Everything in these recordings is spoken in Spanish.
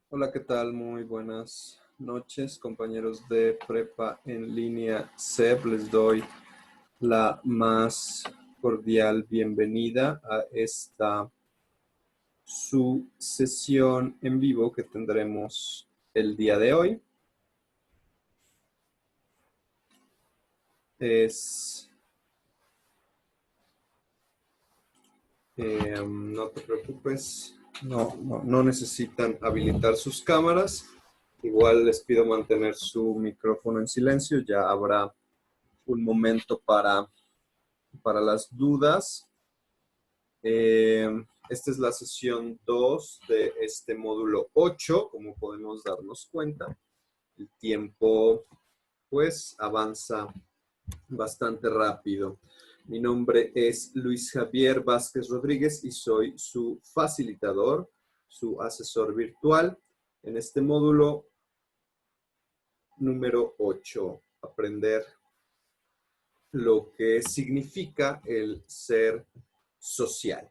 Hola, ¿qué tal? Muy buenas noches, compañeros de Prepa en línea CEP. Les doy la más cordial bienvenida a esta su sesión en vivo que tendremos el día de hoy. No te preocupes, no necesitan habilitar sus cámaras. Igual les pido mantener su micrófono en silencio. Ya habrá un momento para las dudas. Esta es la sesión 2 de este módulo 8, como podemos darnos cuenta. El tiempo pues avanza bastante rápido. Mi nombre es Luis Javier Vázquez Rodríguez y soy su facilitador, su asesor virtual en este módulo número 8, aprender lo que significa el ser social.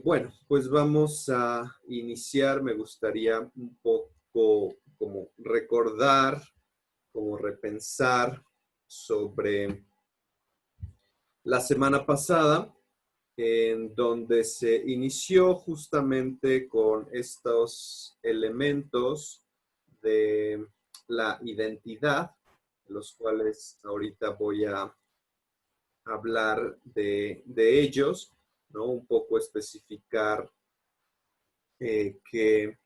Bueno, pues vamos a iniciar. Me gustaría un poco como recordar, como repensar sobre la semana pasada, en donde se inició justamente con estos elementos de la identidad, los cuales ahorita voy a hablar de ellos, ¿no? Un poco especificar en qué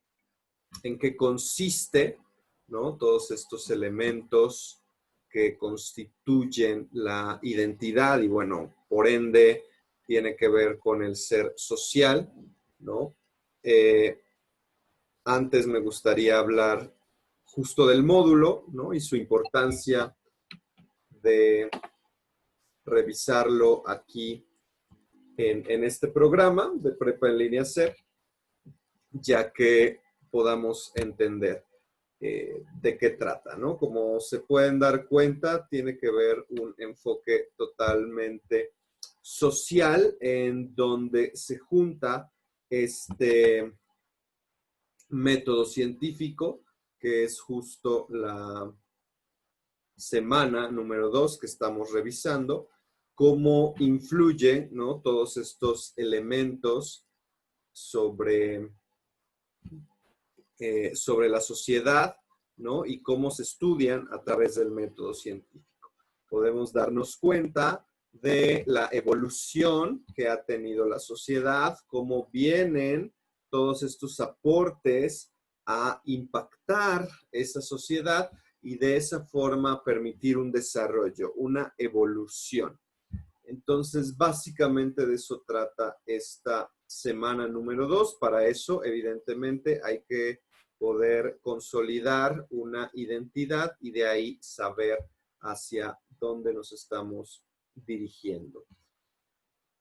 consiste, ¿no? Todos estos elementos que constituyen la identidad y bueno, por ende tiene que ver con el ser social, ¿no? Eh, Antes me gustaría hablar justo del módulo, ¿no? Y su importancia de revisarlo aquí en este programa de Prepa en línea C, ya que podamos entender de qué trata, ¿no? Como se pueden dar cuenta, tiene que ver un enfoque totalmente social en donde se junta este método científico, que es justo la semana número 2 que estamos revisando, cómo influyen, ¿no? Todos estos elementos sobre sobre la sociedad, ¿no? Y cómo se estudian a través del método científico. Podemos darnos cuenta de la evolución que ha tenido la sociedad, cómo vienen todos estos aportes a impactar esa sociedad y de esa forma permitir un desarrollo, una evolución. Entonces, básicamente de eso trata esta semana número 2. Para eso, evidentemente, hay que poder consolidar una identidad y de ahí saber hacia dónde nos estamos dirigiendo.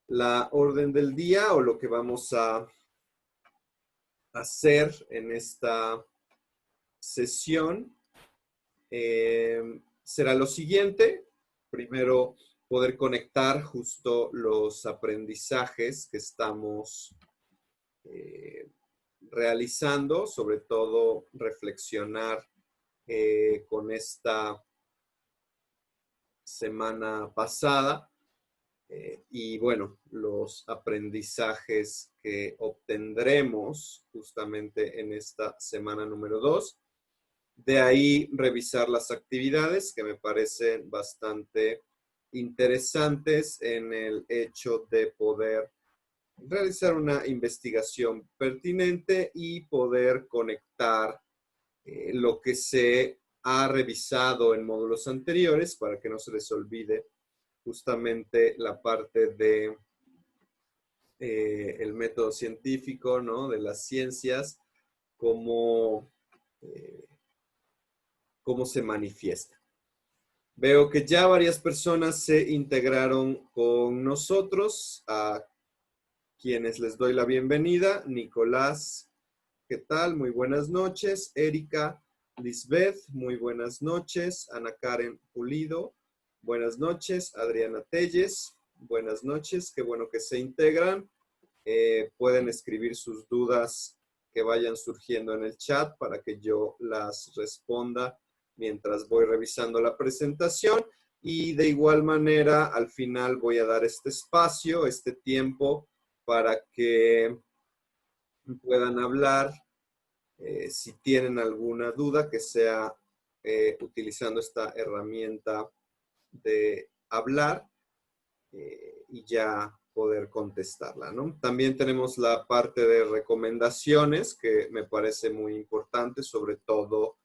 La orden del día o lo que vamos a hacer en esta sesión será lo siguiente. Primero, poder conectar justo los aprendizajes que estamos realizando, sobre todo reflexionar con esta semana pasada y bueno, los aprendizajes que obtendremos justamente en esta semana número 2. De ahí revisar las actividades que me parecen bastante interesantes en el hecho de poder realizar una investigación pertinente y poder conectar lo que se ha revisado en módulos anteriores para que no se les olvide justamente la parte de el método científico, ¿no? De las ciencias, cómo, eh, cómo se manifiesta. Veo que ya varias personas se integraron con nosotros, a quienes les doy la bienvenida. Nicolás, ¿qué tal? Muy buenas noches. Erika, Lisbeth, muy buenas noches. Ana Karen Pulido, buenas noches. Adriana Telles, buenas noches. Qué bueno que se integran. Pueden escribir sus dudas que vayan surgiendo en el chat para que yo las responda mientras voy revisando la presentación. Y de igual manera, al final voy a dar este espacio, este tiempo, para que puedan hablar. Si tienen alguna duda, que sea utilizando esta herramienta de hablar y ya poder contestarla, ¿no? También tenemos la parte de recomendaciones, que me parece muy importante, sobre todo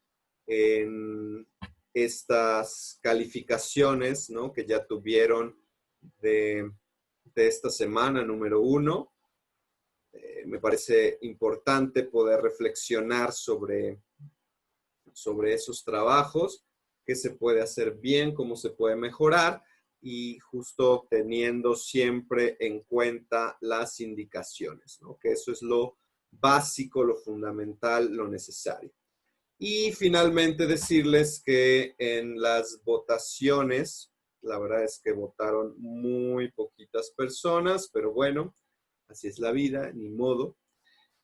en estas calificaciones, ¿no?, que ya tuvieron de esta semana número 1. Me parece importante poder reflexionar sobre esos trabajos, qué se puede hacer bien, cómo se puede mejorar, y justo teniendo siempre en cuenta las indicaciones, ¿no? Que eso es lo básico, lo fundamental, lo necesario. Y finalmente decirles que en las votaciones, la verdad es que votaron muy poquitas personas, pero bueno, así es la vida, ni modo.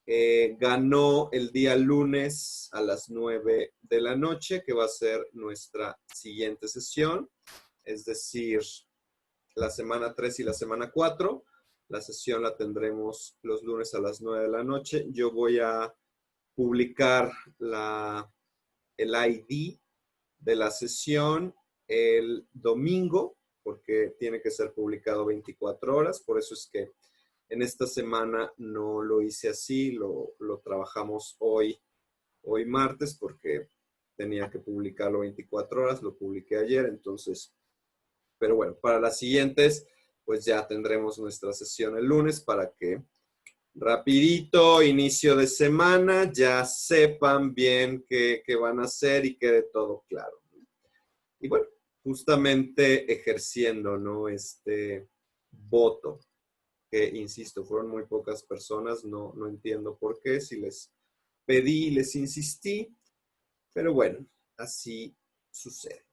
Ganó el día lunes a las 9 de la noche, que va a ser nuestra siguiente sesión, es decir, la semana 3 y la semana 4. La sesión la tendremos los lunes a las 9 de la noche. Yo voy a publicar el ID de la sesión el domingo, porque tiene que ser publicado 24 horas, por eso es que en esta semana no lo hice así, lo trabajamos hoy martes, porque tenía que publicarlo 24 horas, lo publiqué ayer, entonces, pero bueno, para las siguientes, pues ya tendremos nuestra sesión el lunes para que rapidito, inicio de semana, ya sepan bien qué van a hacer y quede todo claro. Y bueno, justamente ejerciendo, ¿no?, este voto, que insisto, fueron muy pocas personas, no entiendo por qué, si les pedí, les insistí, pero bueno, así sucede.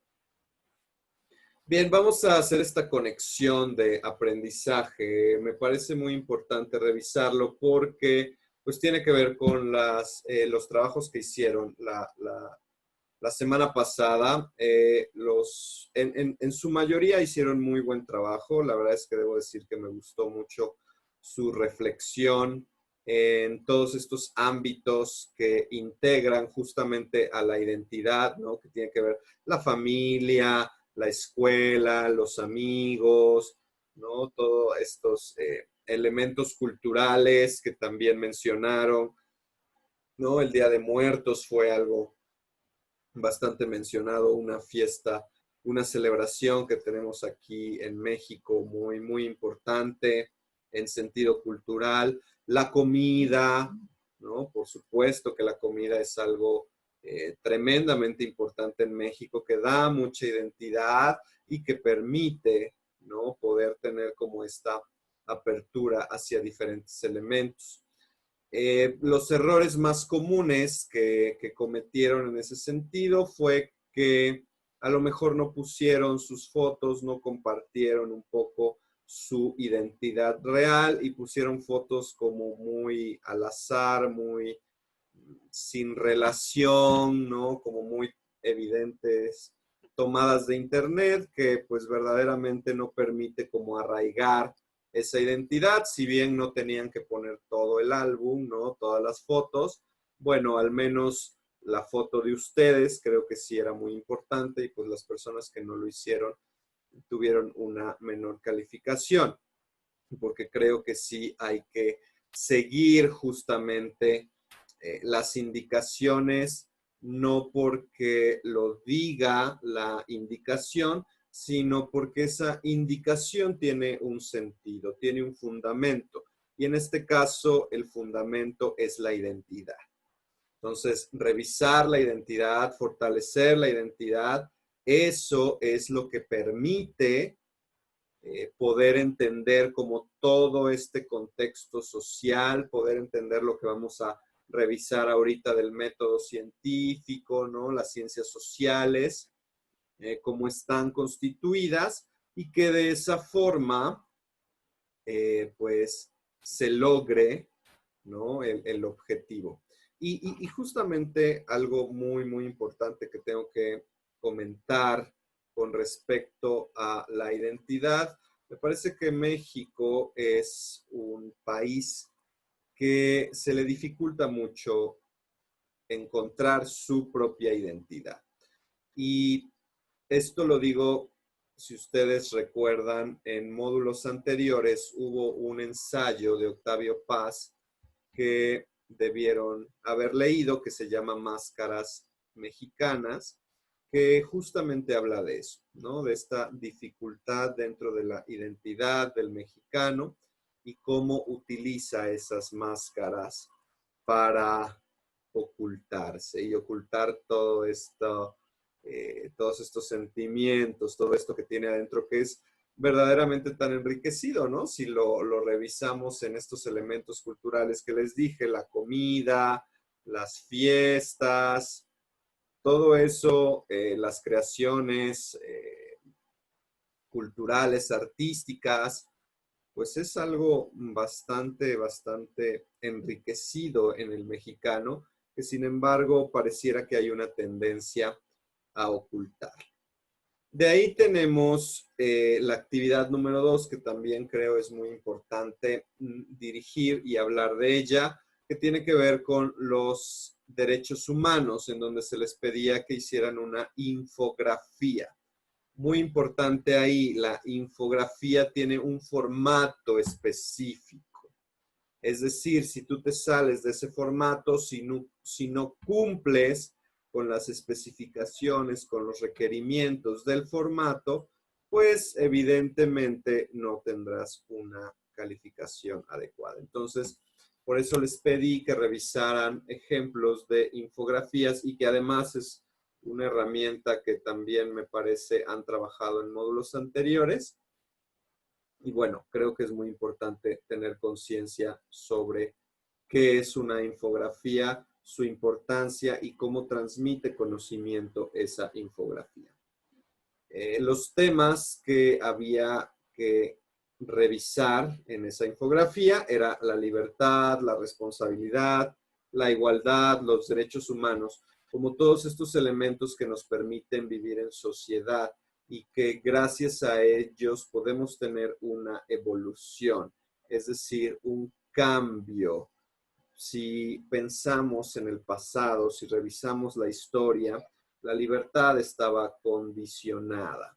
Bien, vamos a hacer esta conexión de aprendizaje. Me parece muy importante revisarlo porque pues tiene que ver con los trabajos que hicieron la semana pasada. En su mayoría hicieron muy buen trabajo. La verdad es que debo decir que me gustó mucho su reflexión en todos estos ámbitos que integran justamente a la identidad, ¿no? Que tiene que ver la familia, la escuela, los amigos, ¿no? Todos estos elementos culturales que también mencionaron, ¿no? El Día de Muertos fue algo bastante mencionado, una fiesta, una celebración que tenemos aquí en México muy, muy importante en sentido cultural. La comida, ¿no? Por supuesto que la comida es algo tremendamente importante en México, que da mucha identidad y que permite, ¿no?, poder tener como esta apertura hacia diferentes elementos. Los errores más comunes que cometieron en ese sentido fue que a lo mejor no pusieron sus fotos, no compartieron un poco su identidad real y pusieron fotos como muy al azar, muy sin relación, ¿no? Como muy evidentes, tomadas de internet, que pues verdaderamente no permite como arraigar esa identidad. Si bien no tenían que poner todo el álbum, ¿no?, todas las fotos, bueno, al menos la foto de ustedes creo que sí era muy importante, y pues las personas que no lo hicieron tuvieron una menor calificación, porque creo que sí hay que seguir justamente las indicaciones, no porque lo diga la indicación, sino porque esa indicación tiene un sentido, tiene un fundamento. Y en este caso, el fundamento es la identidad. Entonces, revisar la identidad, fortalecer la identidad, eso es lo que permite poder entender como todo este contexto social, poder entender lo que vamos a revisar ahorita del método científico, ¿no?, las ciencias sociales, cómo están constituidas, y que de esa forma, pues, se logre ¿no? El objetivo. Y justamente algo muy, muy importante que tengo que comentar con respecto a la identidad, me parece que México es un país que se le dificulta mucho encontrar su propia identidad. Y esto lo digo, si ustedes recuerdan, en módulos anteriores hubo un ensayo de Octavio Paz que debieron haber leído, que se llama Máscaras Mexicanas, que justamente habla de eso, ¿no? De esta dificultad dentro de la identidad del mexicano y cómo utiliza esas máscaras para ocultarse y ocultar todo esto, todos estos sentimientos, todo esto que tiene adentro, que es verdaderamente tan enriquecido, ¿no? Si lo revisamos en estos elementos culturales que les dije, la comida, las fiestas, todo eso, las creaciones culturales, artísticas, pues es algo bastante, bastante enriquecido en el mexicano, que sin embargo pareciera que hay una tendencia a ocultar. De ahí tenemos la actividad número 2, que también creo es muy importante dirigir y hablar de ella, que tiene que ver con los derechos humanos, en donde se les pedía que hicieran una infografía. Muy importante ahí, la infografía tiene un formato específico. Es decir, si tú te sales de ese formato, si no cumples con las especificaciones, con los requerimientos del formato, pues evidentemente no tendrás una calificación adecuada. Entonces, por eso les pedí que revisaran ejemplos de infografías y que además es una herramienta que también me parece han trabajado en módulos anteriores. Y bueno, creo que es muy importante tener conciencia sobre qué es una infografía, su importancia y cómo transmite conocimiento esa infografía. Los temas que había que revisar en esa infografía era la libertad, la responsabilidad, la igualdad, los derechos humanos, como todos estos elementos que nos permiten vivir en sociedad y que gracias a ellos podemos tener una evolución, es decir, un cambio. Si pensamos en el pasado, si revisamos la historia, la libertad estaba condicionada.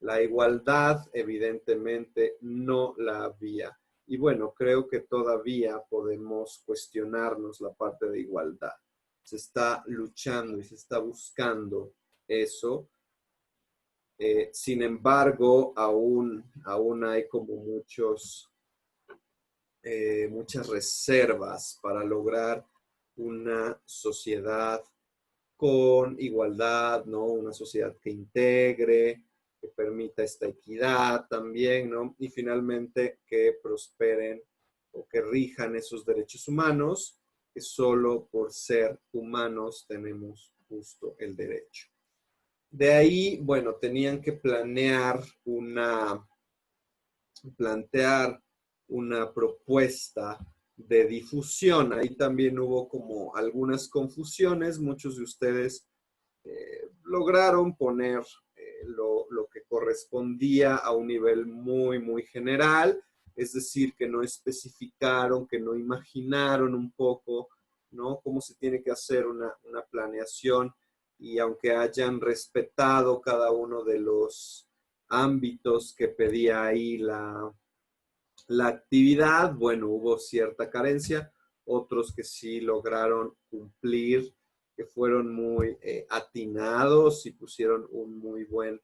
La igualdad, evidentemente, no la había. Y bueno, creo que todavía podemos cuestionarnos la parte de igualdad. Se está luchando y se está buscando eso. Sin embargo, aún hay como muchas reservas para lograr una sociedad con igualdad, ¿no? Una sociedad que integre, que permita esta equidad también, ¿no? Y finalmente que prosperen o que rijan esos derechos humanos, que solo por ser humanos tenemos justo el derecho. De ahí, bueno, tenían que plantear una propuesta de difusión. Ahí también hubo como algunas confusiones. Muchos de ustedes lograron poner lo que correspondía a un nivel muy, muy general, es decir, que no especificaron, que no imaginaron un poco, ¿no? Cómo se tiene que hacer una planeación y aunque hayan respetado cada uno de los ámbitos que pedía ahí la actividad, bueno, hubo cierta carencia, otros que sí lograron cumplir, que fueron muy atinados y pusieron un muy buen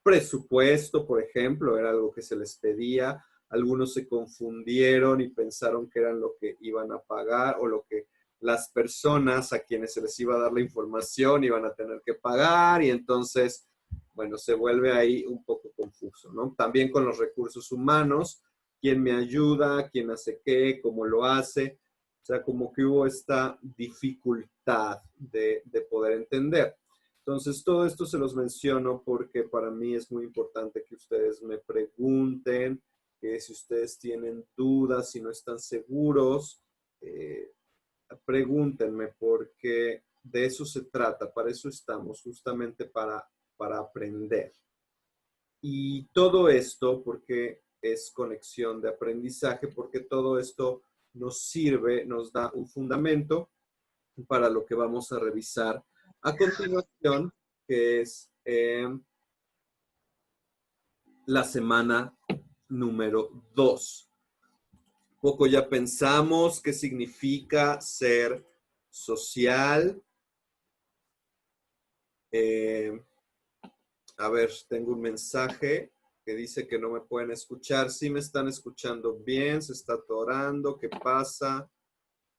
presupuesto, por ejemplo, era algo que se les pedía. Algunos se confundieron y pensaron que eran lo que iban a pagar o lo que las personas a quienes se les iba a dar la información iban a tener que pagar y entonces, bueno, se vuelve ahí un poco confuso, ¿no? También con los recursos humanos, quién me ayuda, quién hace qué, cómo lo hace. O sea, como que hubo esta dificultad de poder entender. Entonces, todo esto se los menciono porque para mí es muy importante que ustedes me pregunten, que si ustedes tienen dudas, si no están seguros, pregúntenme, porque de eso se trata, para eso estamos, justamente para aprender. Y todo esto, porque es conexión de aprendizaje, porque todo esto nos sirve, nos da un fundamento para lo que vamos a revisar a continuación, que es la semana número 2. Poco ya pensamos qué significa ser social. A ver, tengo un mensaje que dice que no me pueden escuchar. Sí me están escuchando bien, se está atorando, ¿qué pasa?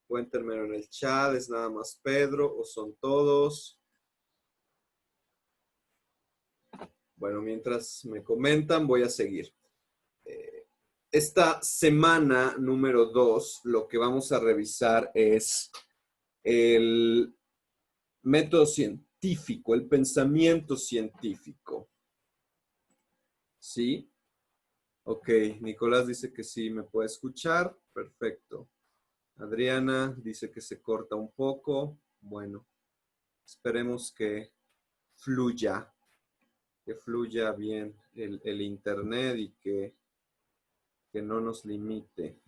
Cuéntenmelo en el chat, ¿es nada más Pedro o son todos? Bueno, mientras me comentan, voy a seguir. Esta semana número 2, lo que vamos a revisar es el método científico, el pensamiento científico. ¿Sí? Ok, Nicolás dice que sí me puede escuchar. Perfecto. Adriana dice que se corta un poco. Bueno, esperemos que fluya bien el internet y que no nos limite.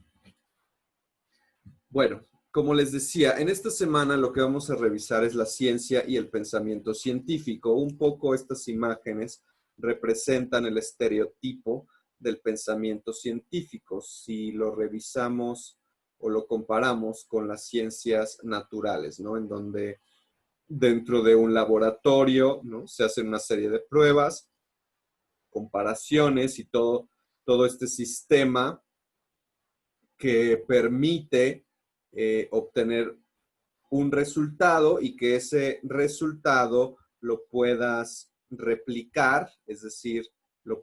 Bueno, como les decía, en esta semana lo que vamos a revisar es la ciencia y el pensamiento científico. Un poco estas imágenes representan el estereotipo del pensamiento científico. Si lo revisamos o lo comparamos con las ciencias naturales, ¿no? En donde dentro de un laboratorio, ¿no? Se hacen una serie de pruebas, comparaciones y todo este sistema que permite obtener un resultado y que ese resultado lo puedas replicar, es decir,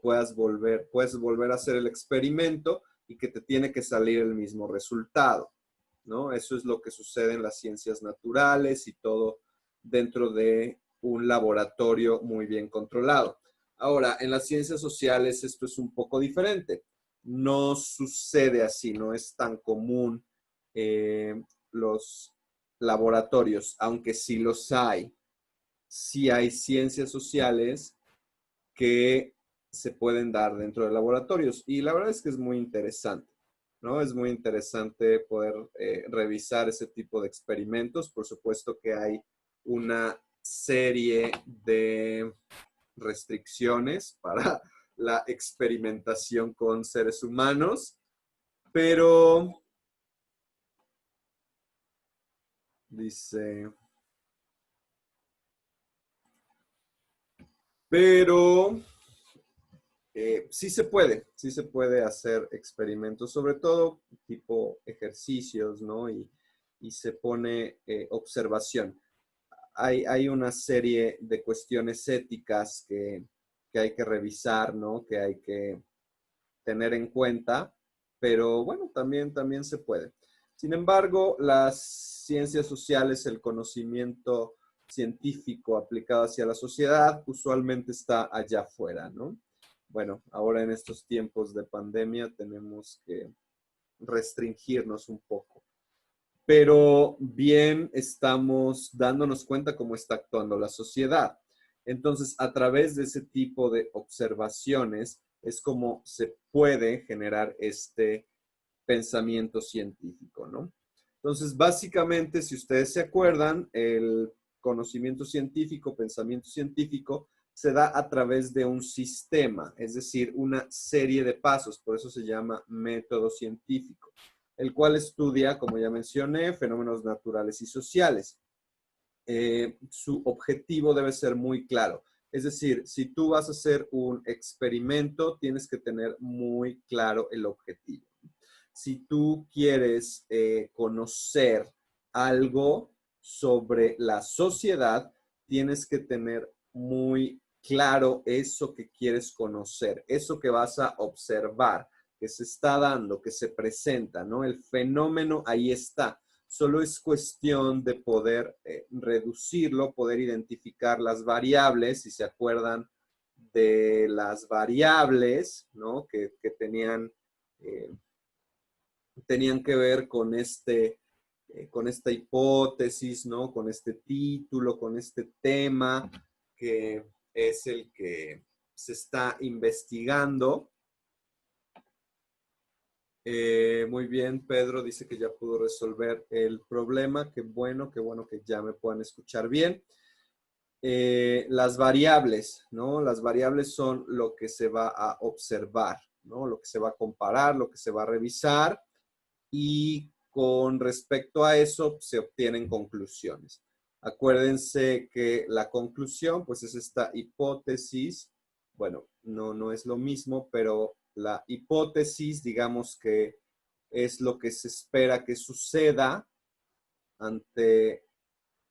puedes volver a hacer el experimento y que te tiene que salir el mismo resultado, ¿no? Eso es lo que sucede en las ciencias naturales y todo dentro de un laboratorio muy bien controlado. Ahora, en las ciencias sociales esto es un poco diferente. No sucede así, no es tan común los laboratorios, aunque sí los hay. Sí hay ciencias sociales que se pueden dar dentro de laboratorios y la verdad es que es muy interesante, ¿no? Es muy interesante poder revisar ese tipo de experimentos. Por supuesto que hay una serie de restricciones para la experimentación con seres humanos, pero dice, pero sí se puede hacer experimentos, sobre todo tipo ejercicios, ¿no? Y se pone observación. Hay una serie de cuestiones éticas que hay que revisar, ¿no? Que hay que tener en cuenta, pero bueno, también se puede. Sin embargo, las ciencias sociales, el conocimiento científico aplicado hacia la sociedad, usualmente está allá afuera, ¿no? Bueno, ahora en estos tiempos de pandemia tenemos que restringirnos un poco. Pero bien estamos dándonos cuenta cómo está actuando la sociedad. Entonces, a través de ese tipo de observaciones es como se puede generar este pensamiento científico, ¿no? Entonces, básicamente, si ustedes se acuerdan, el conocimiento científico, pensamiento científico, se da a través de un sistema, es decir, una serie de pasos, por eso se llama método científico, el cual estudia, como ya mencioné, fenómenos naturales y sociales. Su objetivo debe ser muy claro. Es decir, si tú vas a hacer un experimento, tienes que tener muy claro el objetivo. Si tú quieres conocer algo sobre la sociedad, tienes que tener muy claro eso que quieres conocer, eso que vas a observar, que se está dando, que se presenta, ¿no? El fenómeno ahí está. Solo es cuestión de poder reducirlo, poder identificar las variables, si se acuerdan de las variables, ¿no? Que tenían que ver con este con esta hipótesis, ¿no? Con este título, con este tema que es el que se está investigando. Muy bien, Pedro dice que ya pudo resolver el problema. Qué bueno que ya me puedan escuchar bien. Las variables, ¿no? Las variables son lo que se va a observar, ¿no? Lo que se va a comparar, lo que se va a revisar y con respecto a eso se obtienen conclusiones. Acuérdense que la conclusión, pues es esta hipótesis. Bueno, no es lo mismo, pero la hipótesis, digamos que es lo que se espera que suceda ante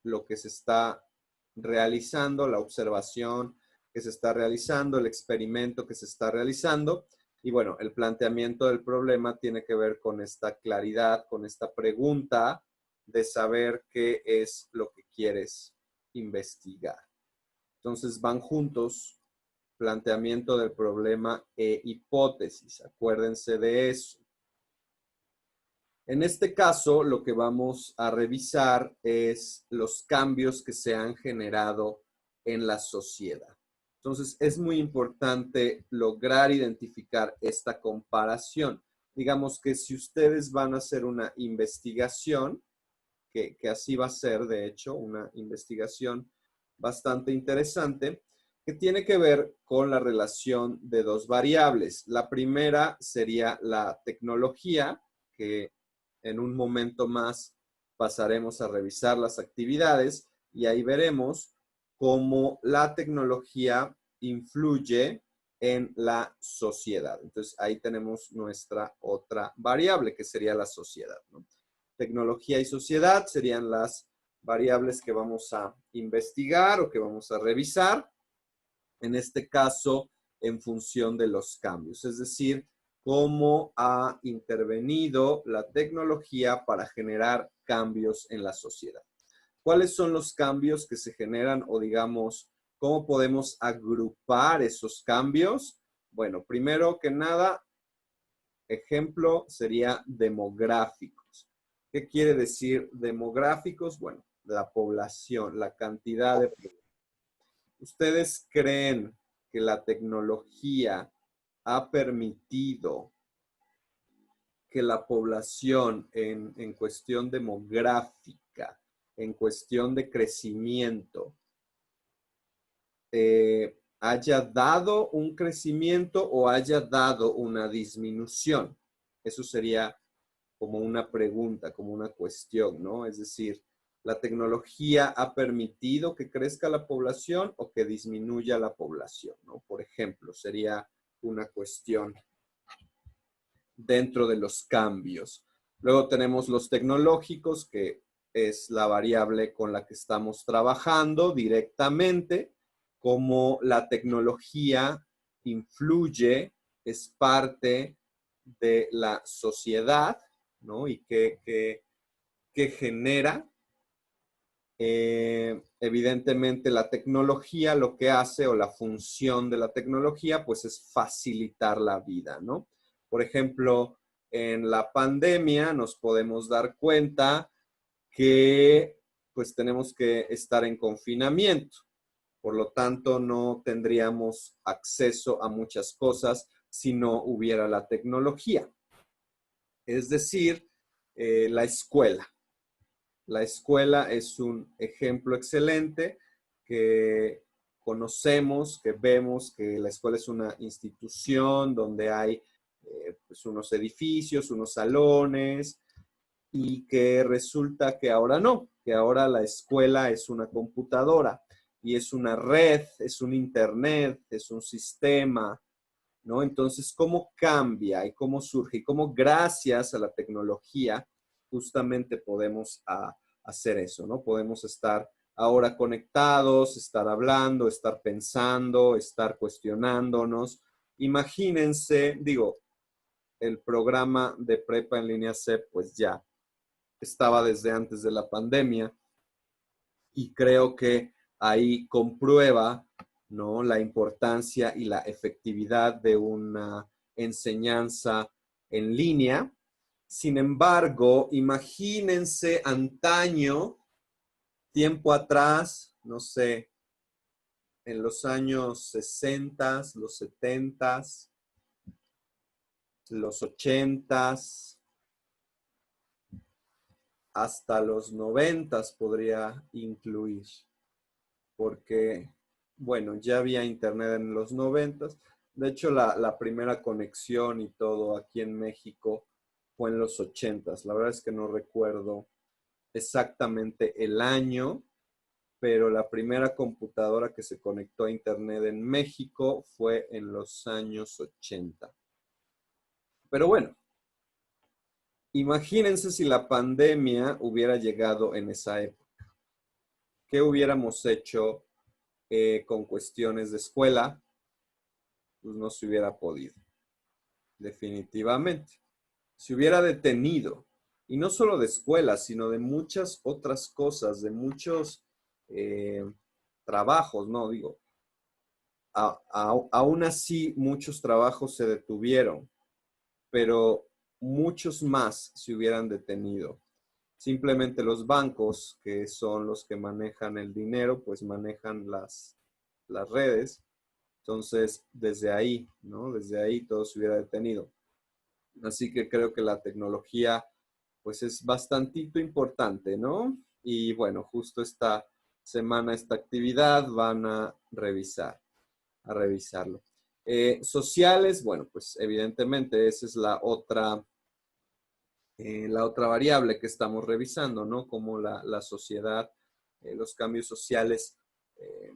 lo que se está realizando, la observación que se está realizando, el experimento que se está realizando. Y bueno, el planteamiento del problema tiene que ver con esta claridad, con esta pregunta de saber qué es lo que quieres investigar. Entonces van juntos, planteamiento del problema e hipótesis. Acuérdense de eso. En este caso, lo que vamos a revisar es los cambios que se han generado en la sociedad. Entonces, es muy importante lograr identificar esta comparación. Digamos que si ustedes van a hacer una investigación, que así va a ser, de hecho, una investigación bastante interesante, que tiene que ver con la relación de dos variables. La primera sería la tecnología, que en un momento más pasaremos a revisar las actividades y ahí veremos cómo la tecnología influye en la sociedad. Entonces, ahí tenemos nuestra otra variable, que sería la sociedad, ¿no? Tecnología y sociedad serían las variables que vamos a investigar o que vamos a revisar, en este caso, en función de los cambios, es decir, cómo ha intervenido la tecnología para generar cambios en la sociedad. ¿Cuáles son los cambios que se generan o digamos, cómo podemos agrupar esos cambios? Bueno, primero que nada, ejemplo sería demográficos. ¿Qué quiere decir demográficos? Bueno, la población, la cantidad de población. ¿Ustedes creen que la tecnología ha permitido que la población en cuestión demográfica, en cuestión de crecimiento, haya dado un crecimiento o haya dado una disminución? Eso sería como una pregunta, como una cuestión, ¿no? Es decir, ¿la tecnología ha permitido que crezca la población o que disminuya la población, ¿no? Por ejemplo, sería una cuestión dentro de los cambios. Luego tenemos los tecnológicos, que es la variable con la que estamos trabajando directamente, cómo la tecnología influye, es parte de la sociedad, ¿no? Y qué genera. Evidentemente la tecnología lo que hace o la función de la tecnología pues es facilitar la vida, ¿no? Por ejemplo, en la pandemia nos podemos dar cuenta que pues tenemos que estar en confinamiento. Por lo tanto, no tendríamos acceso a muchas cosas si no hubiera la tecnología. Es decir, la escuela. La escuela es un ejemplo excelente que conocemos, que vemos que la escuela es una institución donde hay pues unos edificios, unos salones, y que resulta que ahora no, que ahora la escuela es una computadora y es una red, es un internet, es un sistema, ¿no? Entonces, ¿cómo cambia y cómo surge y cómo gracias a la tecnología justamente podemos hacer eso, ¿no? Podemos estar ahora conectados, estar hablando, estar pensando, estar cuestionándonos. Imagínense, digo, el programa de prepa en línea CEP, pues ya estaba desde antes de la pandemia y creo que ahí comprueba, ¿no?, la importancia y la efectividad de una enseñanza en línea. Sin embargo, imagínense antaño, tiempo atrás, no sé, en los años 60, los 70, los 80, hasta los 90 podría incluir, porque, bueno, ya había internet en los 90. De hecho, la primera conexión y todo aquí en México fue en los 80. La verdad es que no recuerdo exactamente el año, pero la primera computadora que se conectó a internet en México fue en los años 80. Pero bueno, imagínense si la pandemia hubiera llegado en esa época. ¿Qué hubiéramos hecho con cuestiones de escuela? Pues no se hubiera podido, definitivamente. Se hubiera detenido, y no solo de escuela, sino de muchas otras cosas, de muchos eh, trabajos, ¿no? Digo, aún así muchos trabajos se detuvieron, pero muchos más se hubieran detenido. Simplemente los bancos, que son los que manejan el dinero, pues manejan las redes. Entonces, desde ahí, ¿no? Desde ahí todo se hubiera detenido. Así que creo que la tecnología, pues es bastantito importante, ¿no? Y bueno, justo esta semana, esta actividad van a revisarlo. Sociales, bueno, pues evidentemente esa es la otra variable que estamos revisando, ¿no? Cómo la sociedad, los cambios sociales eh,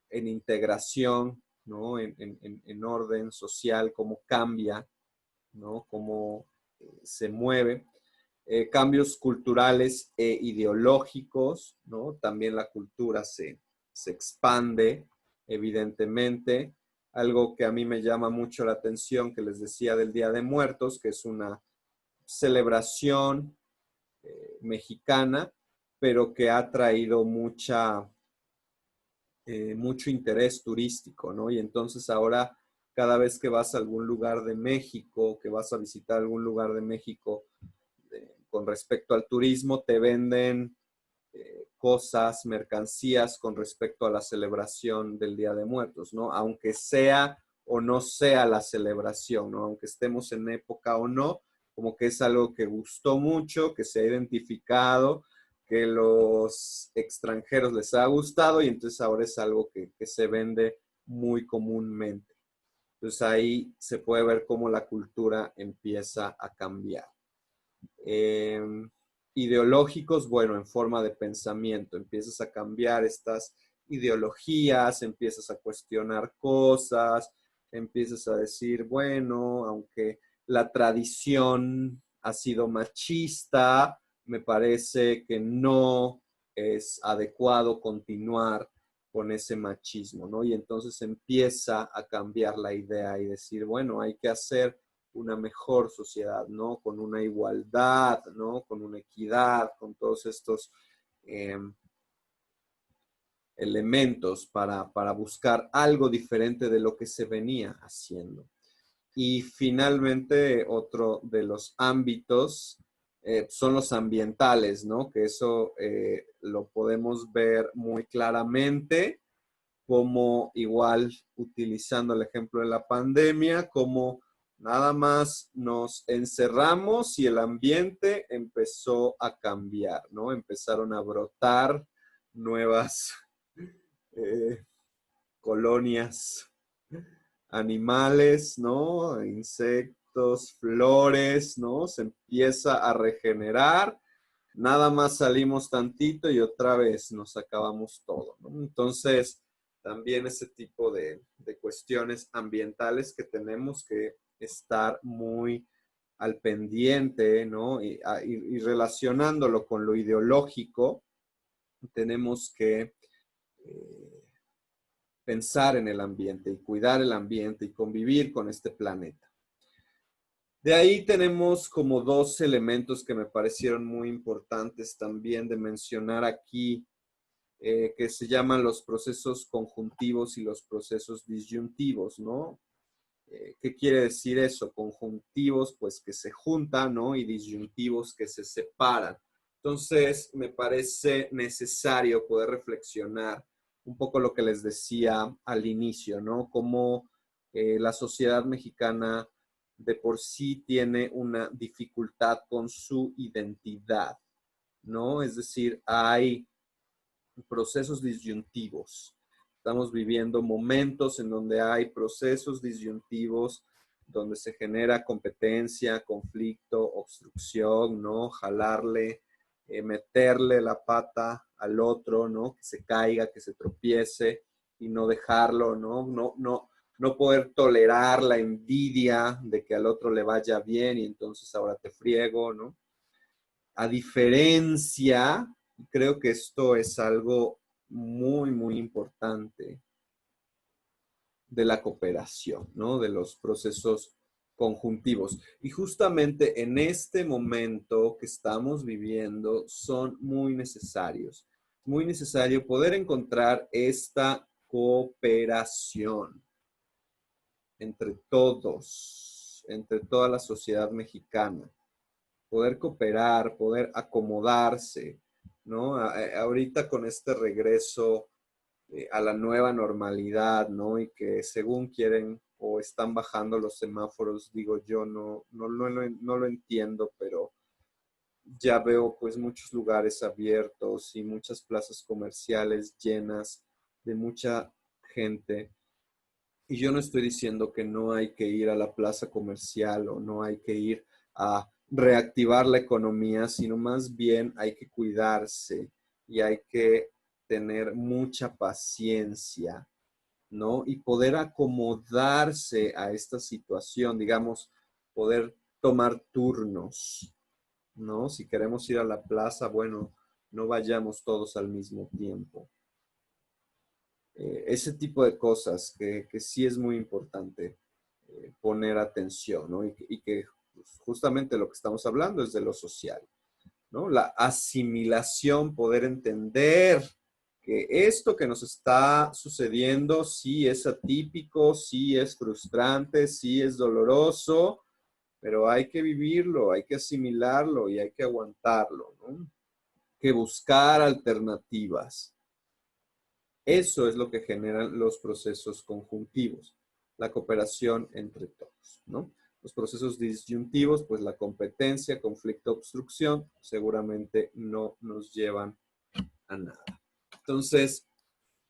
en integración, ¿no? En orden social, cómo cambia, ¿no? Cómo se mueve. Cambios culturales e ideológicos, ¿no? También la cultura se expande, evidentemente. Algo que a mí me llama mucho la atención, que les decía del Día de Muertos, que es una celebración mexicana, pero que ha traído mucho interés turístico, ¿no? Y entonces ahora, cada vez que vas a algún lugar de México, que vas a visitar algún lugar de México, con respecto al turismo, te venden cosas, mercancías con respecto a la celebración del Día de Muertos, ¿no? Aunque sea o no sea la celebración, ¿no? Aunque estemos en época o no, como que es algo que gustó mucho, que se ha identificado, que los extranjeros les ha gustado y entonces ahora es algo que se vende muy comúnmente. Entonces ahí se puede ver cómo la cultura empieza a cambiar. Eh, Ideológicos, bueno, en forma de pensamiento, empiezas a cambiar estas ideologías, empiezas a cuestionar cosas, empiezas a decir, bueno, aunque la tradición ha sido machista, me parece que no es adecuado continuar con ese machismo, ¿no? Y entonces empieza a cambiar la idea y decir, bueno, hay que hacer una mejor sociedad, ¿no? Con una igualdad, ¿no? Con una equidad, con todos estos eh, elementos para buscar algo diferente de lo que se venía haciendo. Y finalmente, otro de los ámbitos son los ambientales, ¿no? Que eso lo podemos ver muy claramente, como igual utilizando el ejemplo de la pandemia, como nada más nos encerramos y el ambiente empezó a cambiar, ¿no? Empezaron a brotar nuevas eh, colonias animales, ¿no? Insectos, flores, ¿no? Se empieza a regenerar. Nada más salimos tantito y otra vez nos acabamos todo, ¿no? Entonces, también ese tipo de cuestiones ambientales que tenemos que estar muy al pendiente, ¿no? Y relacionándolo con lo ideológico, tenemos que pensar en el ambiente y cuidar el ambiente y convivir con este planeta. De ahí tenemos como dos elementos que me parecieron muy importantes también de mencionar aquí, que se llaman los procesos conjuntivos y los procesos disyuntivos, ¿no? ¿Qué quiere decir eso? Conjuntivos, pues que se juntan, ¿no? Y disyuntivos que se separan. Entonces, me parece necesario poder reflexionar un poco lo que les decía al inicio, ¿no? Cómo la sociedad mexicana de por sí tiene una dificultad con su identidad, ¿no? Es decir, hay procesos disyuntivos. Estamos viviendo momentos en donde hay procesos disyuntivos, donde se genera competencia, conflicto, obstrucción, ¿no? Jalarle, meterle la pata al otro, ¿no? Que se caiga, que se tropiece y no dejarlo, ¿no? No poder tolerar la envidia de que al otro le vaya bien y entonces ahora te friego, ¿no? A diferencia, creo que esto es algo muy, muy importante de la cooperación, ¿no? De los procesos conjuntivos. Y justamente en este momento que estamos viviendo son muy necesarios. Muy necesario poder encontrar esta cooperación entre todos, entre toda la sociedad mexicana. Poder cooperar, poder acomodarse, ¿no? Ahorita con este regreso a la nueva normalidad, ¿no? Y que según quieren o están bajando los semáforos, digo yo, no lo entiendo, pero ya veo pues muchos lugares abiertos y muchas plazas comerciales llenas de mucha gente. Y yo no estoy diciendo que no hay que ir a la plaza comercial o no hay que ir a reactivar la economía, sino más bien hay que cuidarse y hay que tener mucha paciencia, ¿no? Y poder acomodarse a esta situación, digamos, poder tomar turnos, ¿no? Si queremos ir a la plaza, bueno, no vayamos todos al mismo tiempo. Ese tipo de cosas que sí es muy importante poner atención, ¿no? Y que pues, justamente lo que estamos hablando es de lo social, ¿no? La asimilación, poder entender que esto que nos está sucediendo sí es atípico, sí es frustrante, sí es doloroso, pero hay que vivirlo, hay que asimilarlo y hay que aguantarlo, ¿no? Que buscar alternativas. Eso es lo que generan los procesos conjuntivos, la cooperación entre todos, ¿no? Los procesos disyuntivos, pues la competencia, conflicto, obstrucción, seguramente no nos llevan a nada. Entonces,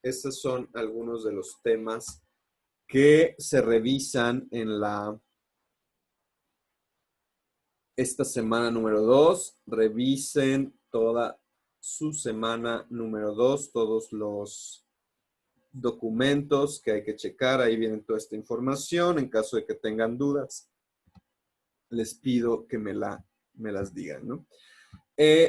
estos son algunos de los temas que se revisan en esta semana número 2. Revisen toda su semana número 2, todos los documentos que hay que checar. Ahí viene toda esta información. En caso de que tengan dudas, les pido que me las digan, ¿no?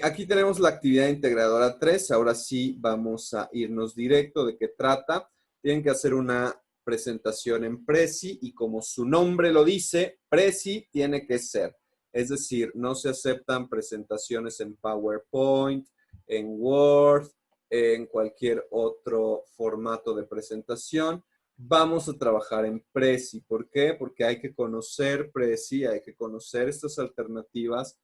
Aquí tenemos la actividad integradora 3. Ahora sí vamos a irnos directo. ¿De qué trata? Tienen que hacer una presentación en Prezi y como su nombre lo dice, Prezi tiene que ser. Es decir, no se aceptan presentaciones en PowerPoint, en Word, en cualquier otro formato de presentación. Vamos a trabajar en Prezi. ¿Por qué? Porque hay que conocer Prezi, hay que conocer estas alternativas.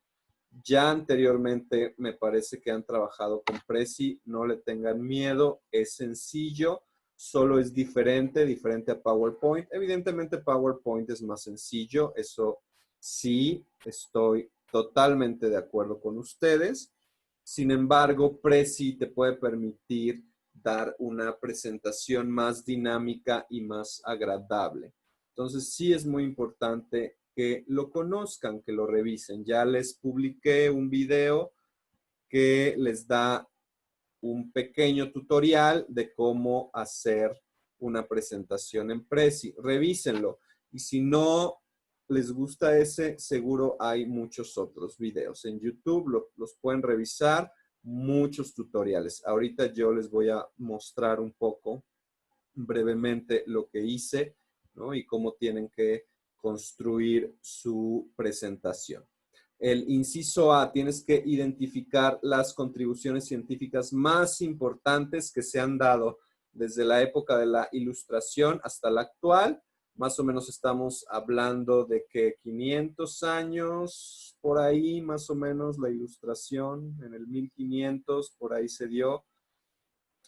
Ya anteriormente me parece que han trabajado con Prezi, no le tengan miedo, es sencillo, solo es diferente a PowerPoint. Evidentemente PowerPoint es más sencillo, eso sí, estoy totalmente de acuerdo con ustedes. Sin embargo, Prezi te puede permitir dar una presentación más dinámica y más agradable. Entonces, sí es muy importante que lo conozcan, que lo revisen. Ya les publiqué un video que les da un pequeño tutorial de cómo hacer una presentación en Prezi. Revísenlo. Y si no les gusta ese, seguro hay muchos otros videos. En YouTube los pueden revisar, muchos tutoriales. Ahorita yo les voy a mostrar un poco brevemente lo que hice, ¿no? Y cómo tienen que construir su presentación. El inciso A, tienes que identificar las contribuciones científicas más importantes que se han dado desde la época de la Ilustración hasta la actual. Más o menos estamos hablando de que 500 años, por ahí más o menos la ilustración, en el 1500, por ahí se dio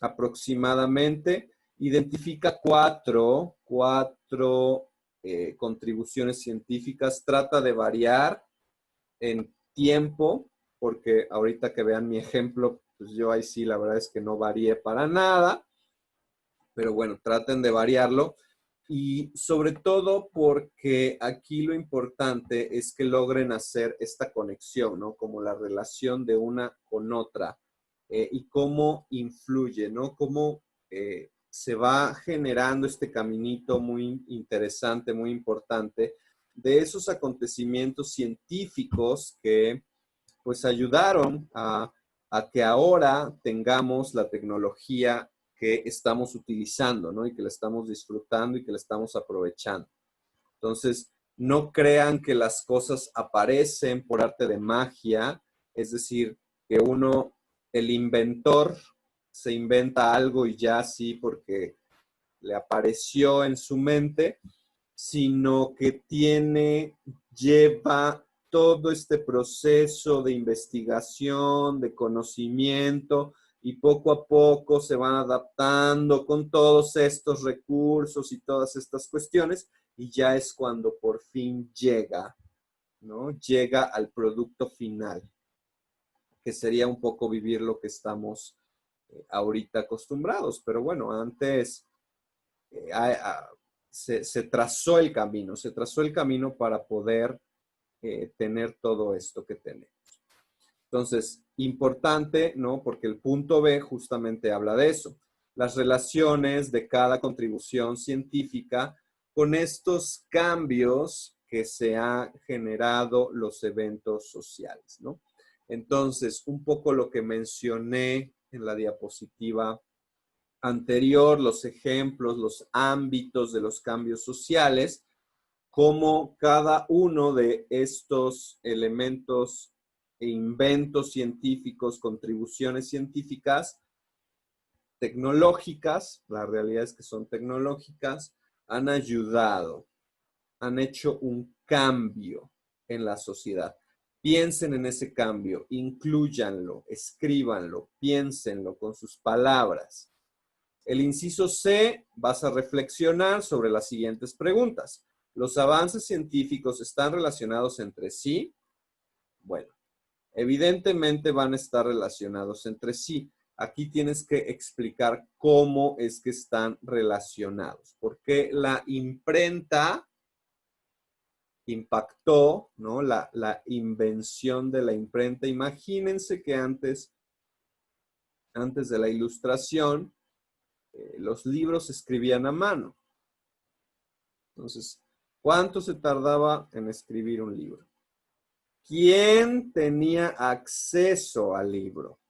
aproximadamente. Identifica cuatro contribuciones científicas, trata de variar en tiempo, porque ahorita que vean mi ejemplo, pues yo ahí sí, la verdad es que no varié para nada, pero bueno, traten de variarlo. Y sobre todo porque aquí lo importante es que logren hacer esta conexión, ¿no? Como la relación de una con otra y cómo influye, ¿no? Cómo se va generando este caminito muy interesante, muy importante, de esos acontecimientos científicos que pues ayudaron a que ahora tengamos la tecnología que estamos utilizando, ¿no? Y que la estamos disfrutando y que la estamos aprovechando. Entonces, no crean que las cosas aparecen por arte de magia, es decir, que uno, el inventor, se inventa algo y ya sí porque le apareció en su mente, sino que lleva todo este proceso de investigación, de conocimiento, y poco a poco se van adaptando con todos estos recursos y todas estas cuestiones, y ya es cuando por fin llega, ¿no? Llega al producto final, que sería un poco vivir lo que estamos ahorita acostumbrados. Pero bueno, antes se trazó el camino para poder tener todo esto que tenemos. Entonces, importante, ¿no? Porque el punto B justamente habla de eso. Las relaciones de cada contribución científica con estos cambios que se han generado los eventos sociales, ¿no? Entonces, un poco lo que mencioné en la diapositiva anterior, los ejemplos, los ámbitos de los cambios sociales, cómo cada uno de estos elementos e inventos científicos, contribuciones científicas, tecnológicas, la realidad es que son tecnológicas, han ayudado, han hecho un cambio en la sociedad. Piensen en ese cambio, inclúyanlo, escríbanlo, piénsenlo con sus palabras. El inciso C, vas a reflexionar sobre las siguientes preguntas. ¿Los avances científicos están relacionados entre sí? Bueno, evidentemente van a estar relacionados entre sí. Aquí tienes que explicar cómo es que están relacionados. Porque la imprenta impactó, ¿no? La invención de la imprenta. Imagínense que antes de la ilustración, los libros se escribían a mano. Entonces, ¿cuánto se tardaba en escribir un libro? ¿Quién tenía acceso al libro?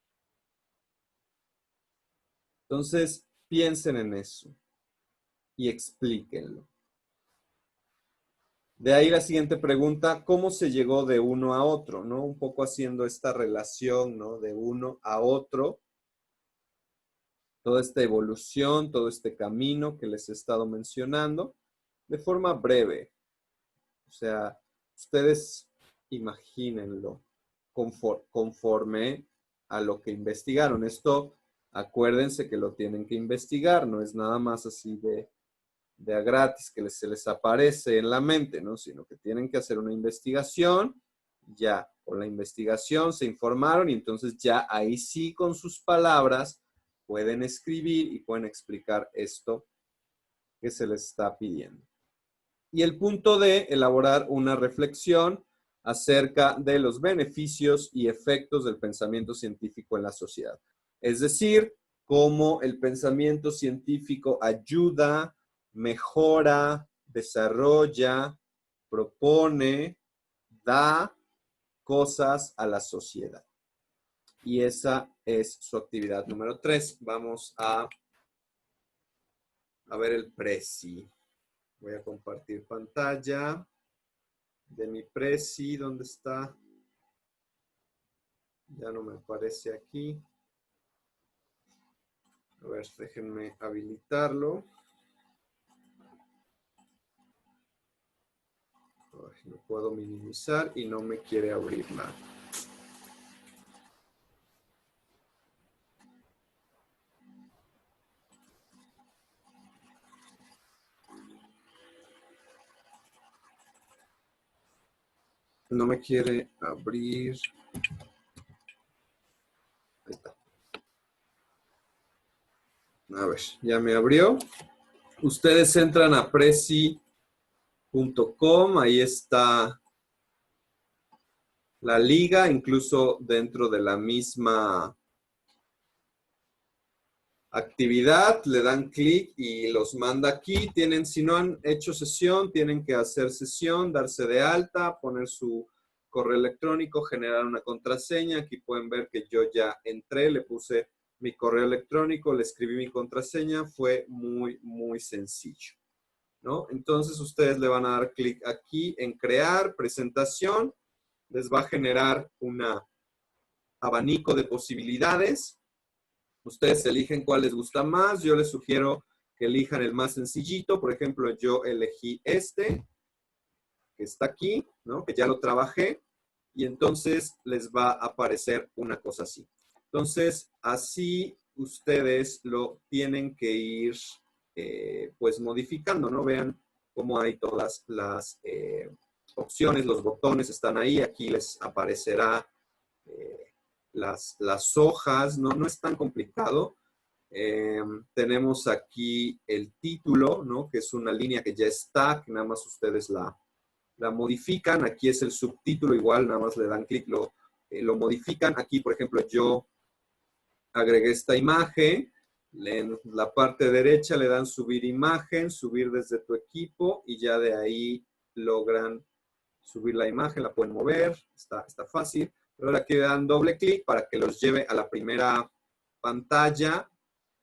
Entonces, piensen en eso y explíquenlo. De ahí la siguiente pregunta, ¿cómo se llegó de uno a otro? ¿No? Un poco haciendo esta relación, ¿no? De uno a otro, toda esta evolución, todo este camino que les he estado mencionando, de forma breve. O sea, ustedes imagínenlo conforme a lo que investigaron. Esto, acuérdense que lo tienen que investigar, no es nada más así de a gratis que se les aparece en la mente, ¿no? Sino que tienen que hacer una investigación, ya con la investigación se informaron y entonces ya ahí sí con sus palabras pueden escribir y pueden explicar esto que se les está pidiendo. Y el punto D, elaborar una reflexión acerca de los beneficios y efectos del pensamiento científico en la sociedad. Es decir, cómo el pensamiento científico ayuda, mejora, desarrolla, propone, da cosas a la sociedad. Y esa es su actividad número 3. Vamos a ver el Prezi. Voy a compartir pantalla de mi Prezi. ¿Dónde está? Ya no me aparece aquí. A ver, déjenme habilitarlo. Lo puedo minimizar y no me quiere abrir nada. No me quiere abrir. Ahí está. A ver, ya me abrió. Ustedes entran a prezi.com, ahí está la liga, incluso dentro de la misma actividad, le dan clic y los manda aquí. Tienen, si no han hecho sesión, tienen que hacer sesión, darse de alta, poner su correo electrónico, generar una contraseña. Aquí pueden ver que yo ya entré, le puse mi correo electrónico, le escribí mi contraseña, fue muy, muy sencillo, ¿no? Entonces ustedes le van a dar clic aquí en crear presentación, les va a generar un abanico de posibilidades. Ustedes eligen cuál les gusta más. Yo les sugiero que elijan el más sencillito. Por ejemplo, yo elegí este, que está aquí, ¿no? Que ya lo trabajé. Y entonces les va a aparecer una cosa así. Entonces, así ustedes lo tienen que ir, pues, modificando, ¿no? Vean cómo hay todas las opciones, los botones están ahí. Aquí les aparecerá las hojas. No es tan complicado. Tenemos aquí el título, ¿no? Que es una línea que ya está, que nada más ustedes la modifican. Aquí es el subtítulo, igual, nada más le dan clic, lo modifican. Aquí, por ejemplo, yo agregué esta imagen. En la parte derecha le dan subir imagen, subir desde tu equipo y ya de ahí logran subir la imagen, la pueden mover, está fácil. Pero ahora aquí le dan doble clic para que los lleve a la primera pantalla.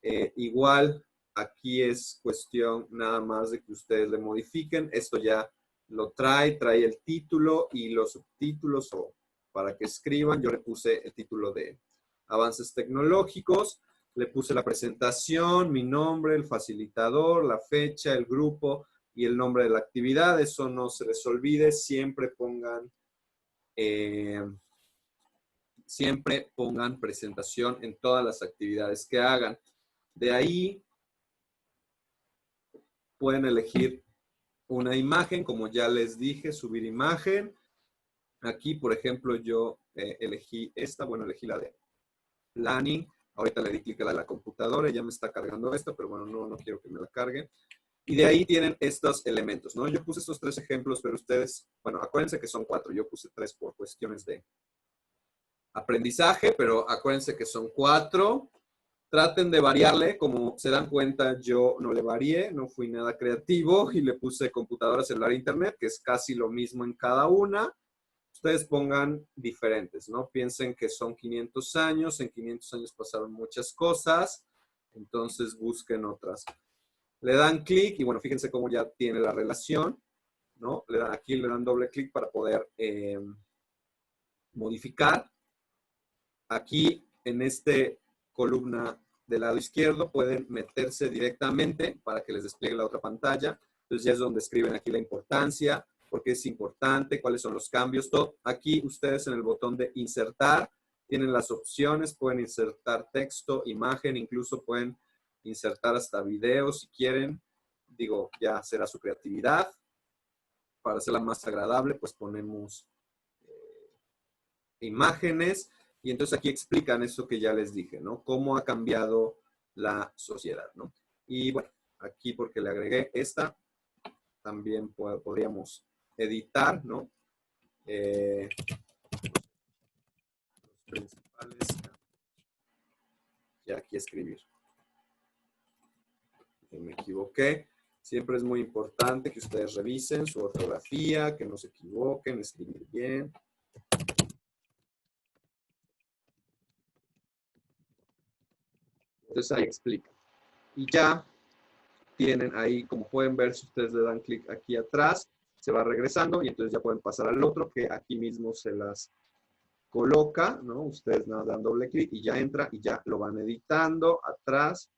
Igual, aquí es cuestión nada más de que ustedes le modifiquen. Esto ya lo trae el título y los subtítulos o para que escriban. Yo le puse el título de avances tecnológicos, le puse la presentación, mi nombre, el facilitador, la fecha, el grupo y el nombre de la actividad. Eso no se les olvide, siempre pongan presentación en todas las actividades que hagan. De ahí pueden elegir una imagen, como ya les dije, subir imagen. Aquí, por ejemplo, yo elegí esta, bueno, elegí la de planning. Ahorita le di clic a la computadora, ya me está cargando esta, pero bueno, no quiero que me la cargue. Y de ahí tienen estos elementos, ¿no? Yo puse estos 3 ejemplos, pero ustedes, bueno, acuérdense que son 4. Yo puse 3 por cuestiones de aprendizaje, pero acuérdense que son 4. Traten de variarle, como se dan cuenta, yo no le varié, no fui nada creativo y le puse computadora, celular, internet, que es casi lo mismo en cada una. Ustedes pongan diferentes, ¿no? Piensen que son 500 años, en 500 años pasaron muchas cosas, entonces busquen otras. Le dan clic y bueno, fíjense cómo ya tiene la relación, ¿no? Aquí le dan doble clic para poder modificar. Aquí en este columna del lado izquierdo pueden meterse directamente para que les despliegue la otra pantalla. Entonces ya es donde escriben aquí la importancia, por qué es importante, cuáles son los cambios, todo. Aquí ustedes en el botón de insertar tienen las opciones, pueden insertar texto, imagen, incluso pueden insertar hasta videos si quieren. Digo, ya será su creatividad. Para hacerla más agradable, pues ponemos imágenes. Y entonces aquí explican eso que ya les dije, ¿no? Cómo ha cambiado la sociedad, ¿no? Y bueno, aquí porque le agregué esta, también podríamos editar, ¿no? Los principales. Y aquí escribir. Me equivoqué. Siempre es muy importante que ustedes revisen su ortografía, que no se equivoquen, escribir bien. Entonces ahí explica. Y ya tienen ahí, como pueden ver, si ustedes le dan clic aquí atrás, se va regresando y entonces ya pueden pasar al otro que aquí mismo se las coloca, ¿no? Ustedes nada dan doble clic y ya entra y ya lo van editando atrás.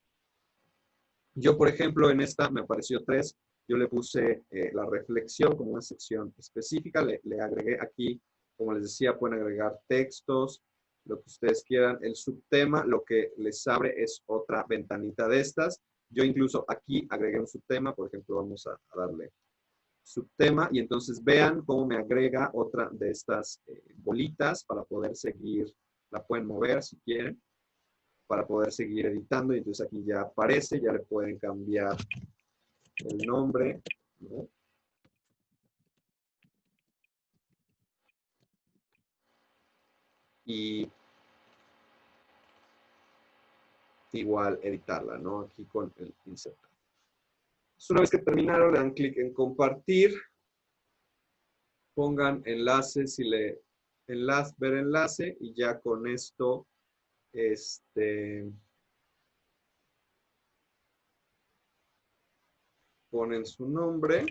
Yo, por ejemplo, en esta me apareció 3. Yo le puse la reflexión como una sección específica, le agregué aquí, como les decía, pueden agregar textos, lo que ustedes quieran. El subtema, lo que les abre es otra ventanita de estas. Yo incluso aquí agregué un subtema, por ejemplo, vamos a darle subtema y entonces vean cómo me agrega otra de estas bolitas para poder seguir, la pueden mover si quieren, para poder seguir editando y entonces aquí ya aparece, ya le pueden cambiar el nombre, ¿no? Y igual editarla, ¿no? Aquí con el insertar. Una vez que terminaron, le dan clic en compartir, pongan enlace, si le ver enlace y ya con esto, ponen su nombre,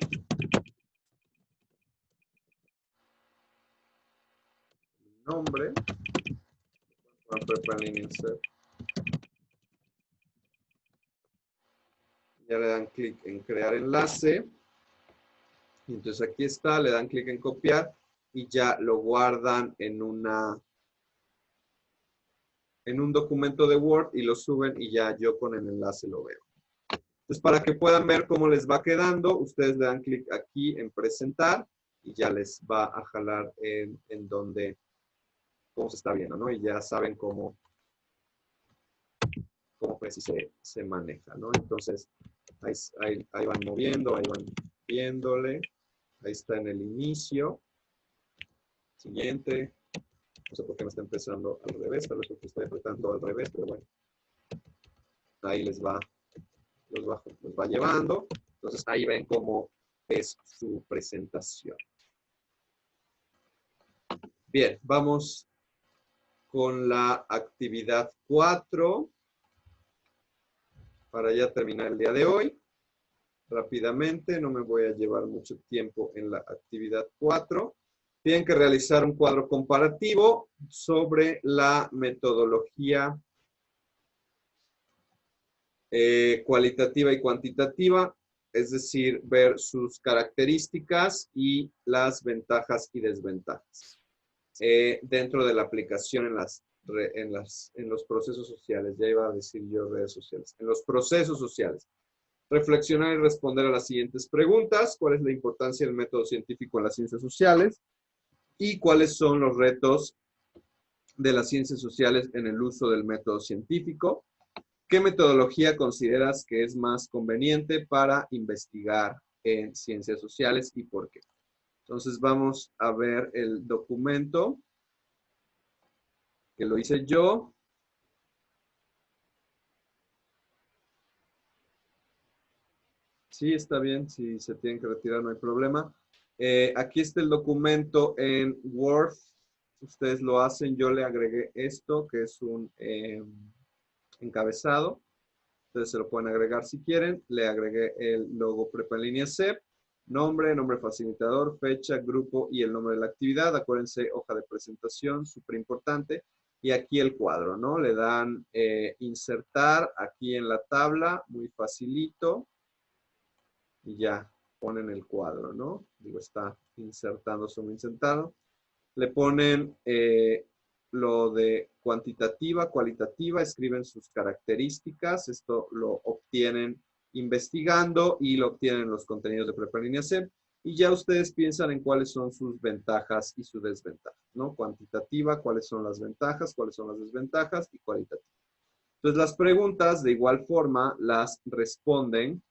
ya le dan clic en crear enlace, y entonces aquí está, le dan clic en copiar y ya lo guardan en un documento de Word y lo suben y ya yo con el enlace lo veo. Entonces, para que puedan ver cómo les va quedando, ustedes le dan clic aquí en presentar y ya les va a jalar en donde, cómo se está viendo, ¿no? Y ya saben cómo pues se maneja, ¿no? Entonces, ahí van moviendo, ahí van viéndole, ahí está en el inicio, siguiente, no sé por qué me está empezando al revés, tal vez porque estoy apretando al revés, pero bueno, ahí los va llevando, entonces ahí ven cómo es su presentación. Bien, vamos con la actividad 4 para ya terminar el día de hoy. Rápidamente, no me voy a llevar mucho tiempo en la actividad 4. Tienen que realizar un cuadro comparativo sobre la metodología cualitativa y cuantitativa, es decir, ver sus características y las ventajas y desventajas dentro de la aplicación en los procesos sociales. Ya iba a decir yo redes sociales. En los procesos sociales. Reflexionar y responder a las siguientes preguntas. ¿Cuál es la importancia del método científico en las ciencias sociales? ¿Y cuáles son los retos de las ciencias sociales en el uso del método científico? ¿Qué metodología consideras que es más conveniente para investigar en ciencias sociales y por qué? Entonces vamos a ver el documento que lo hice yo. Sí, está bien, si se tienen que retirar no hay problema. Aquí está el documento en Word. Ustedes lo hacen, yo le agregué esto, que es un encabezado. Ustedes se lo pueden agregar si quieren. Le agregué el logo Prepa en línea CEP, nombre facilitador, fecha, grupo y el nombre de la actividad. Acuérdense, hoja de presentación, súper importante. Y aquí el cuadro, ¿no? Le dan insertar aquí en la tabla, muy facilito. Y ya ponen el cuadro, ¿no? Digo, está insertando, solo insertado. Le ponen lo de cuantitativa, cualitativa, escriben sus características. Esto lo obtienen investigando y lo obtienen en los contenidos de Prepa en línea CEP. Y ya ustedes piensan en cuáles son sus ventajas y sus desventajas, ¿no? Cuantitativa, cuáles son las ventajas, cuáles son las desventajas y cualitativa. Entonces, las preguntas de igual forma las responden,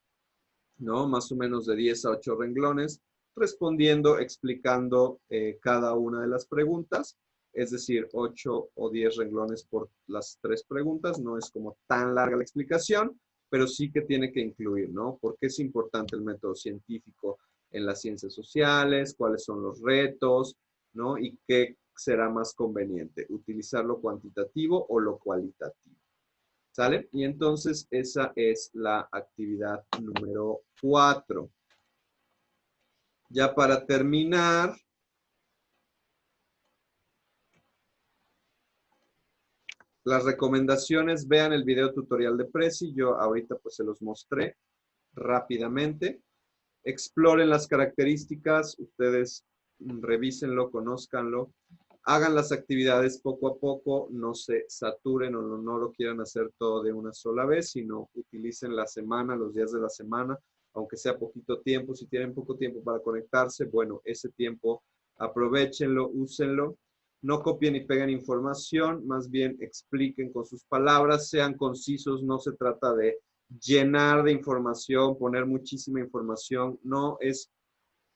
¿no? Más o menos de 10 a 8 renglones, respondiendo, explicando cada una de las preguntas, es decir, 8 o 10 renglones por las 3 preguntas, no es como tan larga la explicación, pero sí que tiene que incluir, ¿no? ¿Por qué es importante el método científico en las ciencias sociales? ¿Cuáles son los retos? ¿No? ¿Y qué será más conveniente? ¿Utilizar lo cuantitativo o lo cualitativo? ¿Sale? Y entonces esa es la actividad número 4. Ya para terminar, las recomendaciones, vean el video tutorial de Prezi. Yo ahorita pues se los mostré rápidamente. Exploren las características, ustedes revísenlo, conózcanlo, hagan las actividades poco a poco, no se saturen o no lo quieran hacer todo de una sola vez, sino utilicen la semana, los días de la semana, aunque sea poquito tiempo. Si tienen poco tiempo para conectarse, bueno, ese tiempo aprovéchenlo, úsenlo. No copien y peguen información, más bien expliquen con sus palabras, sean concisos, no se trata de llenar de información, poner muchísima información, no, es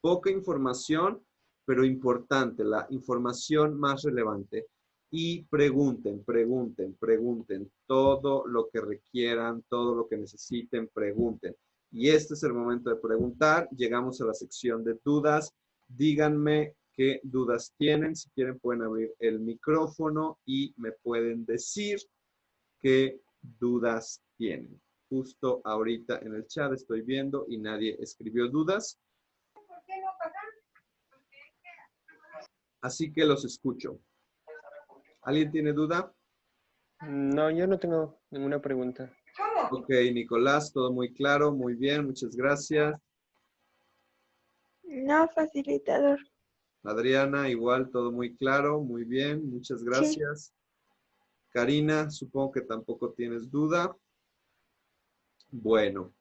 poca información, pero importante, la información más relevante. Y pregunten, pregunten, pregunten, todo lo que requieran, todo lo que necesiten, pregunten. Y este es el momento de preguntar. Llegamos a la sección de dudas. Díganme qué dudas tienen. Si quieren pueden abrir el micrófono y me pueden decir qué dudas tienen. Justo ahorita en el chat estoy viendo y nadie escribió dudas. Así que los escucho. ¿Alguien tiene duda? No, yo no tengo ninguna pregunta. Ok, Nicolás, todo muy claro, muy bien, muchas gracias. No, facilitador. Adriana, igual, todo muy claro, muy bien, muchas gracias. Karina, supongo que tampoco tienes duda. Bueno,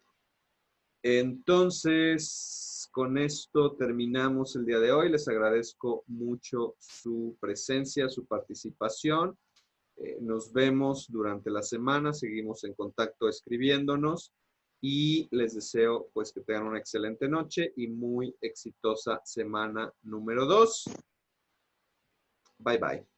entonces, con esto terminamos el día de hoy. Les agradezco mucho su presencia, su participación. Nos vemos durante la semana, seguimos en contacto escribiéndonos y les deseo pues que tengan una excelente noche y muy exitosa semana número 2. Bye bye.